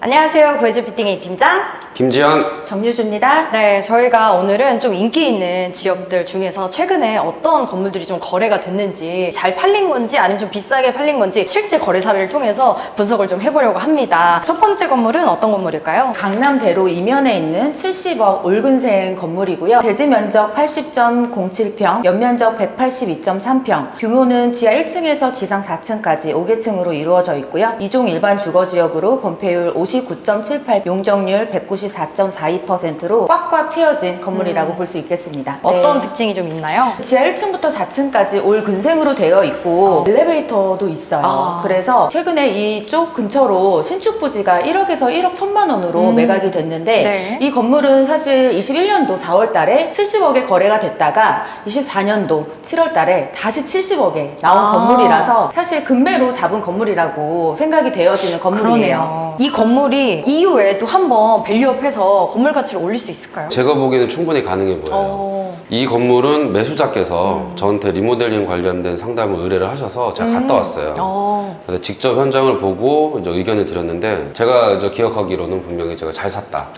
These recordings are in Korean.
안녕하세요. 구해주피팅의 팀장 김지현. 정유주입니다. 네, 저희가 오늘은 좀 인기 있는 지역들 중에서 최근에 어떤 건물들이 좀 거래가 됐는지, 잘 팔린 건지 아니면 좀 비싸게 팔린 건지 실제 거래사를 통해서 분석을 좀 해보려고 합니다. 첫 번째 건물은 어떤 건물일까요? 강남대로 이면에 있는 70억 올근생 건물이고요. 대지 면적 80.07평, 연면적 182.3평, 규모는 지하 1층에서 지상 4층까지 5개층으로 이루어져 있고요. 2종 일반 주거지역으로 건폐율 59.78, 용적률 194.42%로 꽉꽉 채워진 건물이라고 볼 수 있겠습니다. 어떤 네. 특징이 좀 있나요? 지하 1층부터 4층까지 올 근생으로 되어 있고 엘리베이터도 있어요. 그래서 최근에 이쪽 근처로 신축 부지가 1억에서 1억 1천만 원으로 매각이 됐는데 네. 이 건물은 사실 21년도 4월 달에 70억에 거래가 됐다가 24년도 7월 달에 다시 70억에 나온 건물이라서 사실 금매로 잡은 건물이라고 생각이 되어지는 건물이에요. 이 건물이 이후에 또 한번 밸류업해서 건물 가치를 올릴 수 있을까요? 제가 보기에는 충분히 가능해 보여요. 이 건물은 매수자께서 저한테 리모델링 관련된 상담을 의뢰를 하셔서 제가 갔다 왔어요. 그래서 직접 현장을 보고 이제 의견을 드렸는데, 제가 이제 기억하기로는 분명히 제가 잘 샀다.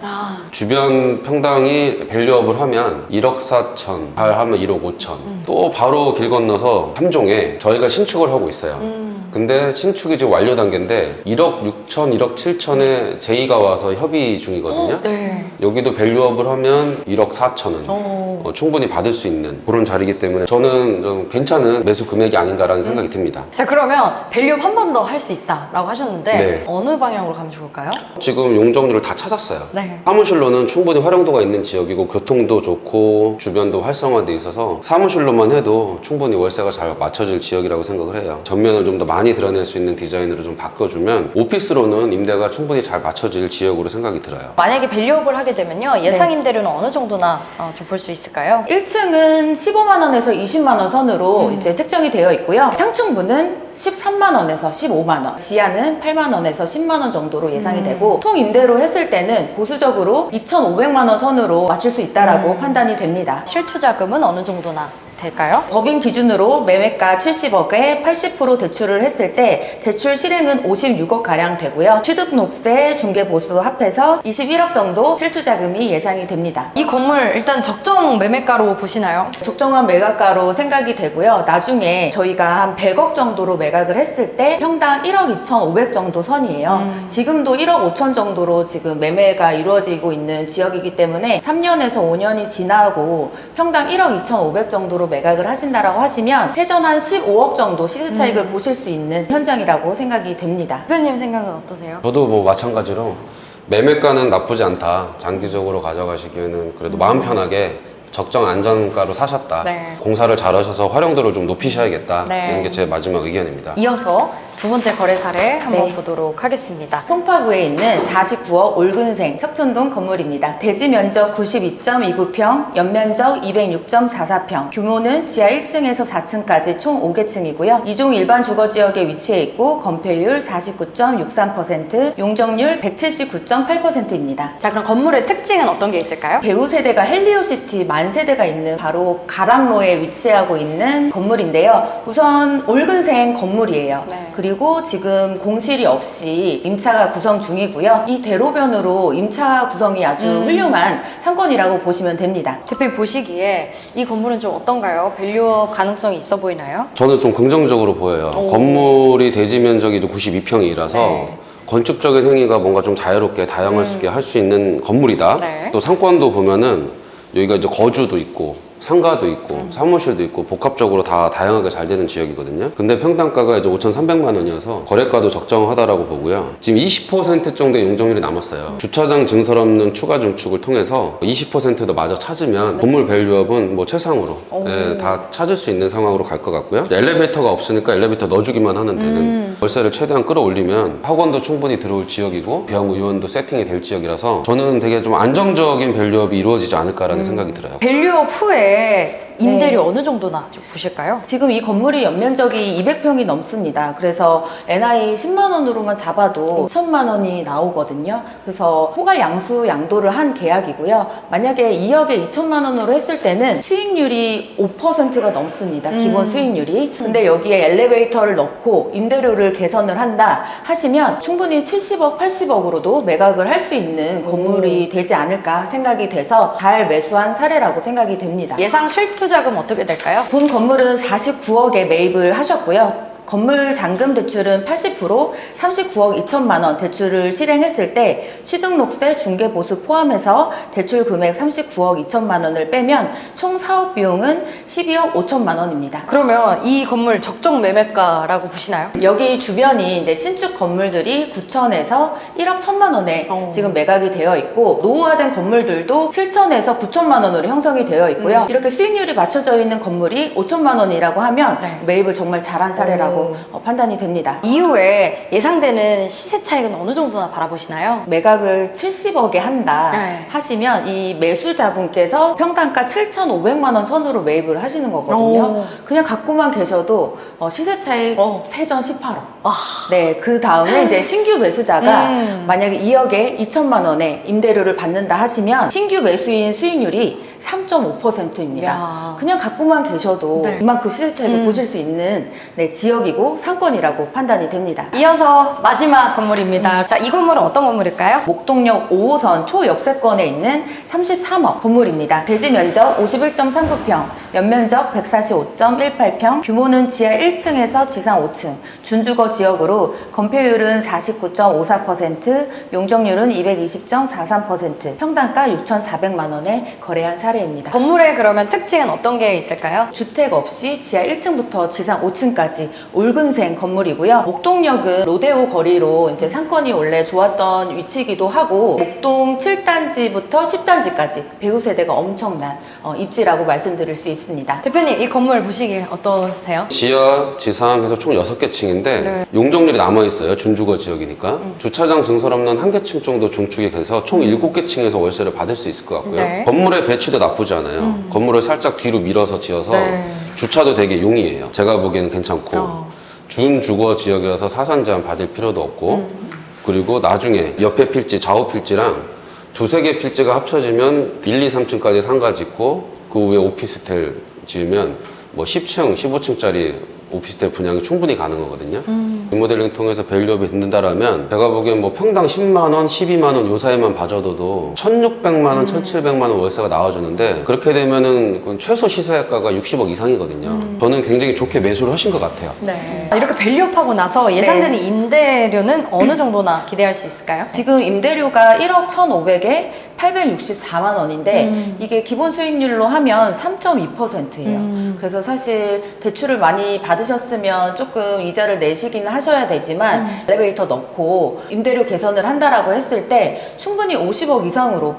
주변 평당이 밸류업을 하면 1억 4천, 잘 하면 1억 5천. 또 바로 길 건너서 3종에 저희가 신축을 하고 있어요. 근데 신축이 지금 완료 단계인데 1억 6천, 1억 7천에 제의가 와서 협의 중이거든요. 네. 여기도 밸류업을 하면 1억 4천은 충분히 받을 수 있는 그런 자리이기 때문에 저는 좀 괜찮은 매수 금액이 아닌가라는 생각이 듭니다. 자, 그러면 밸류업 한 번 더 할 수 있다라고 하셨는데 네. 어느 방향으로 가면 좋을까요? 지금 용적률을 다 찾았어요. 네. 사무실로는 충분히 활용도가 있는 지역이고 교통도 좋고 주변도 활성화돼 있어서 사무실로만 해도 충분히 월세가 잘 맞춰질 지역이라고 생각을 해요. 전면을 좀 더 많이 드러낼 수 있는 디자인으로 좀 바꿔주면 오피스로는 임대가 충분히 잘 맞춰질 지역으로 생각이 들어요. 만약에 밸류업을 하게 되면요, 예상 임대료는 어느 정도나 좀 볼 수 있을까요? 1층은 15만 원에서 20만 원 선으로 이제 책정이 되어 있고요. 상층부는 13만 원에서 15만 원, 지하는 8만 원에서 10만 원 정도로 예상이 되고, 통 임대로 했을 때는 보수적으로 2,500만 원 선으로 맞출 수 있다라고 판단이 됩니다. 실투자금은 어느 정도나 될까요? 법인 기준으로 매매가 70억에 80% 대출을 했을 때 대출 실행은 56억 가량 되고요. 취득록세, 중개보수 합해서 21억 정도 실투자금이 예상이 됩니다. 이 건물 일단 적정 매매가로 보시나요? 적정한 매각가로 생각이 되고요. 나중에 저희가 한 100억 정도로 매각을 했을 때 평당 1억 2,500 정도 선이에요. 지금도 1억 5천 정도로 지금 매매가 이루어지고 있는 지역이기 때문에 3년에서 5년이 지나고 평당 1억 2,500 정도로 매각을 하신다라고 하시면 세전 한 15억 정도 시세 차익을 보실 수 있는 현장이라고 생각이 됩니다. 대표님 생각은 어떠세요? 저도 뭐 마찬가지로 매매가는 나쁘지 않다. 장기적으로 가져가시기에는 그래도 마음 편하게 적정 안전가로 사셨다. 네. 공사를 잘 하셔서 활용도를 좀 높이셔야겠다. 네. 이런 게 제 마지막 의견입니다. 이어서 두 번째 거래 사례 한번 네. 보도록 하겠습니다. 송파구에 있는 49억 올근생 석촌동 건물입니다. 대지 면적 92.29평, 연면적 206.44평, 규모는 지하 1층에서 4층까지 총 5개층이고요. 2종 일반 주거지역에 위치해 있고 건폐율 49.63%, 용적률 179.8%입니다. 자, 그럼 건물의 특징은 어떤 게 있을까요? 배우 세대가 헬리오시티 만 세대가 있는 바로 가락로에 위치하고 있는 건물인데요. 우선 올근생 건물이에요. 네. 그리고 지금 공실이 없이 임차가 구성 중이고요. 이 대로변으로 임차 구성이 아주 훌륭한 상권이라고 보시면 됩니다. 대표님 보시기에 이 건물은 좀 어떤가요? 밸류업 가능성이 있어 보이나요? 저는 좀 긍정적으로 보여요. 건물이 대지 면적이 92평이라서 네. 건축적인 행위가 뭔가 좀 자유롭게 다양할 수 있게 할 수 있는 건물이다. 네. 또 상권도 보면은 여기가 이제 거주도 있고 상가도 있고 사무실도 있고 복합적으로 다 다양하게 잘 되는 지역이거든요. 근데 평당가가 이제 5,300만 원이어서 거래가도 적정하다라고 보고요. 지금 20% 정도의 용적률이 남았어요. 주차장 증설 없는 추가 증축을 통해서 20%도 마저 찾으면 건물 밸류업은 뭐 최상으로 다 찾을 수 있는 상황으로 갈 것 같고요. 엘리베이터가 없으니까 엘리베이터 넣어주기만 하면 되는, 월세를 최대한 끌어올리면 학원도 충분히 들어올 지역이고 병 의원도 세팅이 될 지역이라서 저는 되게 좀 안정적인 밸류업이 이루어지지 않을까라는 생각이 들어요. 밸류업 후에 임대료 어느 정도나 좀 보실까요? 지금 이 건물이 연면적이 200평이 넘습니다. 그래서 NI 10만 원으로만 잡아도 2천만 원이 나오거든요. 그래서 호갈 양수 양도를 한 계약이고요. 만약에 2억에 2천만 원으로 했을 때는 수익률이 5%가 넘습니다. 기본 수익률이. 근데 여기에 엘리베이터를 넣고 임대료를 개선을 한다 하시면 충분히 70억, 80억으로도 매각을 할 수 있는 건물이 되지 않을까 생각이 돼서 잘 매수한 사례라고 생각이 됩니다. 예상 실투자금 어떻게 될까요? 본 건물은 49억에 매입을 하셨고요. 건물 잔금 대출은 80% 39억 2천만 원 대출을 실행했을 때 취등록세 중개보수 포함해서 대출 금액 39억 2천만 원을 빼면 총 사업 비용은 12억 5천만 원입니다. 그러면 이 건물 적정 매매가라고 보시나요? 여기 주변이 이제 신축 건물들이 9천에서 1억 1천만 원에 지금 매각이 되어 있고 노후화된 건물들도 7천에서 9천만 원으로 형성이 되어 있고요. 이렇게 수익률이 맞춰져 있는 건물이 5천만 원이라고 하면 네. 매입을 정말 잘한 사례라고 판단이 됩니다. 이후에 예상되는 시세 차익은 어느 정도나 바라보시나요? 매각을 70억에 한다 네. 하시면 이 매수자분께서 평당가 7,500만 원 선으로 매입을 하시는 거거든요. 오. 그냥 갖고만 계셔도 시세 차익 세전 18억. 와. 네, 그 다음에 이제 신규 매수자가 만약에 2억에 2천만 원에 임대료를 받는다 하시면 신규 매수인 수익률이 3.5%입니다. 야. 그냥 갖고만 계셔도 네. 이만큼 시세 차익을 보실 수 있는 지역이고 상권이라고 판단이 됩니다. 이어서 마지막 건물입니다. 자, 이 건물은 어떤 건물일까요? 목동역 5호선 초역세권에 있는 33억 건물입니다. 대지 면적 51.39평, 연면적 145.18평, 규모는 지하 1층에서 지상 5층, 준주거 지역으로 건폐율은 49.54%, 용적률은 220.43%, 평당가 6,400만 원에 거래한 사례입니다. 건물의 그러면 특징은 어떤 게 있을까요? 주택 없이 지하 1층부터 지상 5층까지 옳근생 건물이고요. 목동역은 로데오 거리로 이제 상권이 원래 좋았던 위치이기도 하고 목동 7단지부터 10단지까지 배우 세대가 엄청난 입지라고 말씀드릴 수 있습니다. 대표님, 이 건물 보시기에 어떠세요? 지하, 지상 해서 총 6개 층인데 네. 용적률이 남아있어요. 준주거 지역이니까. 주차장 증설 없는 한 개 층 정도 중축이 돼서 총 7개 층에서 월세를 받을 수 있을 것 같고요. 네. 건물의 배치도 나쁘지 않아요. 건물을 살짝 뒤로 밀어서 지어서 네. 주차도 되게 용이해요. 제가 보기에는 괜찮고 준주거 지역이라서 사산 제한 받을 필요도 없고 그리고 나중에 옆에 필지, 좌우 필지랑 두세 개 필지가 합쳐지면 1, 2, 3층까지 상가 짓고 그 위에 오피스텔 지으면 뭐 10층, 15층짜리 오피스텔 분양이 충분히 가능하거든요. 리모델링 통해서 밸류업이 된다라면 제가 보기엔 뭐 평당 10만 원, 12만 원 요 사이만 봐줘도 1,600만 원, 1,700만 원 월세가 나와주는데 그렇게 되면은 그건 최소 시세가가 60억 이상이거든요. 저는 굉장히 좋게 매수를 하신 것 같아요. 네. 이렇게 밸류업하고 나서 예상되는 임대료는 어느 정도나 기대할 수 있을까요? 지금 임대료가 1억 1,500에 864만 원인데 이게 기본 수익률로 하면 3.2%예요. 그래서 사실 대출을 많이 받으셨으면 조금 이자를 내시기는 하셔야 되지만 엘리베이터 넣고 임대료 개선을 한다라고 했을 때 충분히 50억 이상으로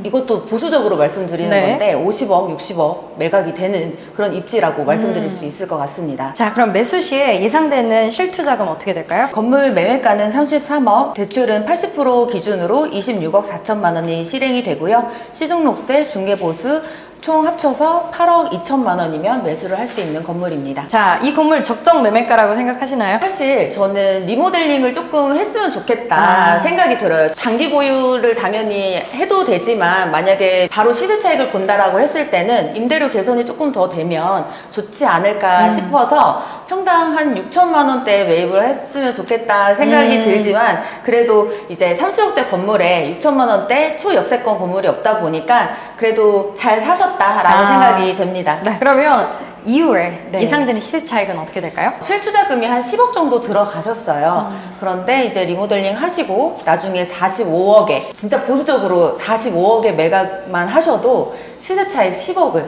이것도 보수적으로 말씀드리는 네. 건데 50억, 60억 매각이 되는 그런 입지라고 말씀드릴 수 있을 것 같습니다. 자, 그럼 매수 시에 예상되는 실투자금 어떻게 될까요? 건물 매매가는 33억, 대출은 80% 기준으로 26억 4천만 원이 실행이 되고요. 시등록세, 중개보수 총 합쳐서 8억 2천만 원이면 매수를 할 수 있는 건물입니다. 자, 이 건물 적정 매매가라고 생각하시나요? 사실 저는 리모델링을 조금 했으면 좋겠다 생각이 들어요. 장기 보유를 당연히 해도 되지만 만약에 바로 시세 차익을 본다라고 했을 때는 임대료 개선이 조금 더 되면 좋지 않을까 싶어서 평당 한 6천만 원대 매입을 했으면 좋겠다 생각이 들지만 그래도 이제 30억대 건물에 6천만 원대 초역세권 건물이 없다 보니까 그래도 잘 사셨다라는 생각이 됩니다. 네. 그러면 이후에 네. 예상되는 시세 차익은 어떻게 될까요? 실투자금이 한 10억 정도 들어가셨어요. 그런데 이제 리모델링 하시고 나중에 45억에 진짜 보수적으로 45억에 매각만 하셔도 시세 차익 10억을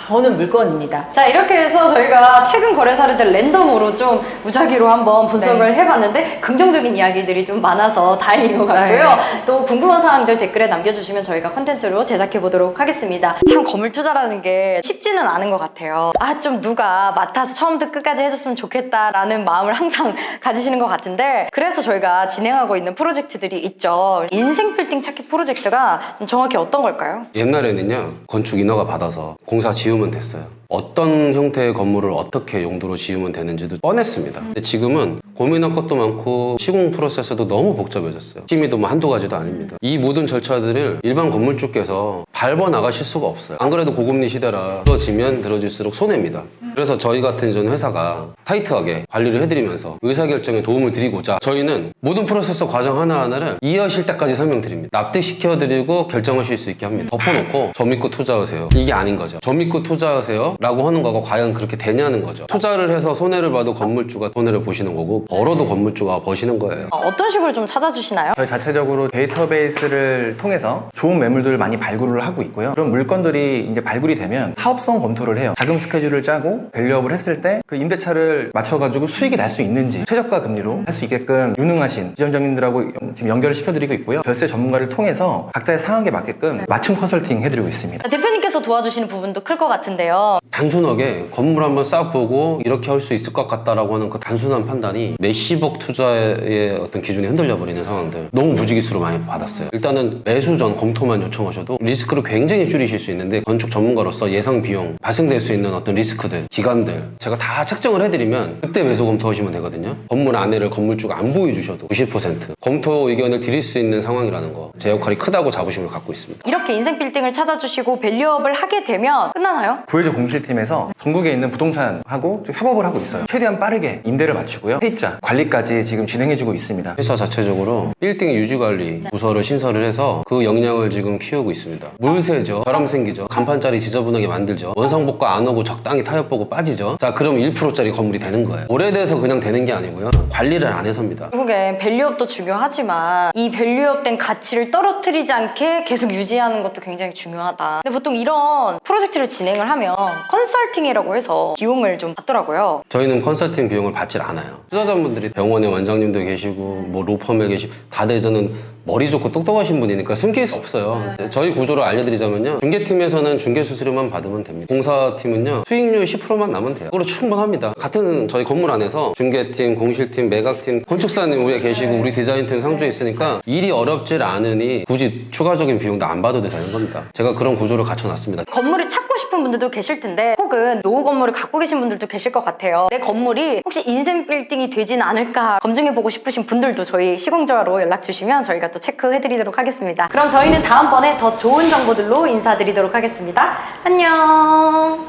버는 물건입니다. 자, 이렇게 해서 저희가 최근 거래 사례들 랜덤으로 좀 무작위로 한번 분석을 해봤는데 긍정적인 이야기들이 좀 많아서 다행인 것 같고요. 또 궁금한 사항들 댓글에 남겨주시면 저희가 컨텐츠로 제작해보도록 하겠습니다. 참 건물 투자라는 게 쉽지는 않은 것 같아요. 좀 누가 맡아서 처음부터 끝까지 해줬으면 좋겠다라는 마음을 항상 가지시는 것 같은데 그래서 저희가 진행하고 있는 프로젝트들이 있죠. 인생 빌딩 찾기 프로젝트가 정확히 어떤 걸까요? 옛날에는요 건축 인허가 받아서 공사 지으면 됐어요. 어떤 형태의 건물을 어떻게 용도로 지으면 되는지도 뻔했습니다. 근데 지금은 고민할 것도 많고 시공 프로세스도 너무 복잡해졌어요. 심의도 뭐 한두 가지도 아닙니다. 이 모든 절차들을 일반 건물주께서 밟아 나가실 수가 없어요. 안 그래도 고금리 시대라 들어지면 들어질수록 손해입니다. 그래서 저희 같은 이전 회사가 타이트하게 관리를 해드리면서 의사결정에 도움을 드리고자 저희는 모든 프로세스 과정 하나하나를 이해하실 때까지 설명드립니다. 납득시켜드리고 결정하실 수 있게 합니다. 덮어놓고 저 믿고 투자하세요. 이게 아닌 거죠. 저 믿고 투자하세요 라고 하는 거가 과연 그렇게 되냐는 거죠. 투자를 해서 손해를 봐도 건물주가 손해를 보시는 거고 벌어도 건물주가 버시는 거예요. 어떤 식으로 좀 찾아주시나요? 저희 자체적으로 데이터베이스를 통해서 좋은 매물들을 많이 발굴을 하고 있고요. 그런 물건들이 이제 발굴이 되면 사업성 검토를 해요. 자금 스케줄을 짜고 밸류업을 했을 때 그 임대차를 맞춰가지고 수익이 날 수 있는지 최저가 금리로 할 수 있게끔 유능하신 지점장님들하고 지금 연결을 시켜드리고 있고요. 절세 전문가를 통해서 각자의 상황에 맞게끔 맞춤 컨설팅 해드리고 있습니다. 대표님께서 도와주시는 부분도 클 것 같은데요. 단순하게 건물 한번 싹보고 이렇게 할 수 있을 것 같다라고 하는 그 단순한 판단이 몇십억 투자의 어떤 기준이 흔들려 버리는 상황들 너무 무지기수로 많이 받았어요. 일단은 매수 전 검토만 요청하셔도 리스크를 굉장히 줄이실 수 있는데 건축 전문가로서 예상 비용 발생될 수 있는 어떤 리스크들, 기간들 제가 다 책정을 해드리면 그때 매수 검토하시면 되거든요. 건물 안에를 건물주가 안 보여주셔도 90% 검토 의견을 드릴 수 있는 상황이라는 거 제 역할이 크다고 자부심을 갖고 있습니다. 이렇게 인생 빌딩을 찾아주시고 밸류업을 하게 되면 끝나나요? 구해줘 공실팀에서 전국에 있는 부동산하고 좀 협업을 하고 있어요. 최대한 빠르게 임대를 마치고요. 세입자 관리까지 지금 진행해주고 있습니다. 회사 자체적으로 빌딩 유지관리 부서를 신설을 해서 그 역량을 지금 키우고 있습니다. 물 새죠, 바람 생기죠, 간판짜리 지저분하게 만들죠, 원상복구 안 하고 적당히 타협 보고 빠지죠. 자, 그럼 1%짜리 건물이 되는 거예요. 오래돼서 그냥 되는 게 아니고요. 관리를 안 해서입니다. 결국엔 밸류업도 중요하지만 이 밸류업된 가치를 떨어뜨리지 않게 계속 유지하는 것도 굉장히 중요하다. 근데 보통 이런 프로젝트를 진행을 하면 컨설팅이라고 해서 비용을 좀 받더라고요. 저희는 컨설팅 비용을 받질 않아요. 투자자분들이 병원의 원장님도 계시고 뭐 로펌에 계시고 다들 저는 머리 좋고 똑똑하신 분이니까 숨길 수 없어요. 저희 구조를 알려드리자면요. 중개팀에서는 중개수수료만 받으면 됩니다. 공사팀은요. 수익률 10%만 나면 돼요. 그걸로 충분합니다. 같은 저희 건물 안에서 중개팀, 공실팀, 매각팀, 건축사님 위에 계시고 우리 디자인팀 상주에 있으니까 일이 어렵질 않으니 굳이 추가적인 비용도 안 받아도 되는 겁니다. 제가 그런 구조를 갖춰놨습니다. 건물을 찾고 싶은 분들도 계실 텐데 혹은 노후 건물을 갖고 계신 분들도 계실 것 같아요. 내 건물이 혹시 인생 빌딩이 되진 않을까 검증해보고 싶으신 분들도 저희 시공자로 연락 주시면 저희가 또 체크해드리도록 하겠습니다. 그럼 저희는 다음번에 더 좋은 정보들로 인사드리도록 하겠습니다. 안녕.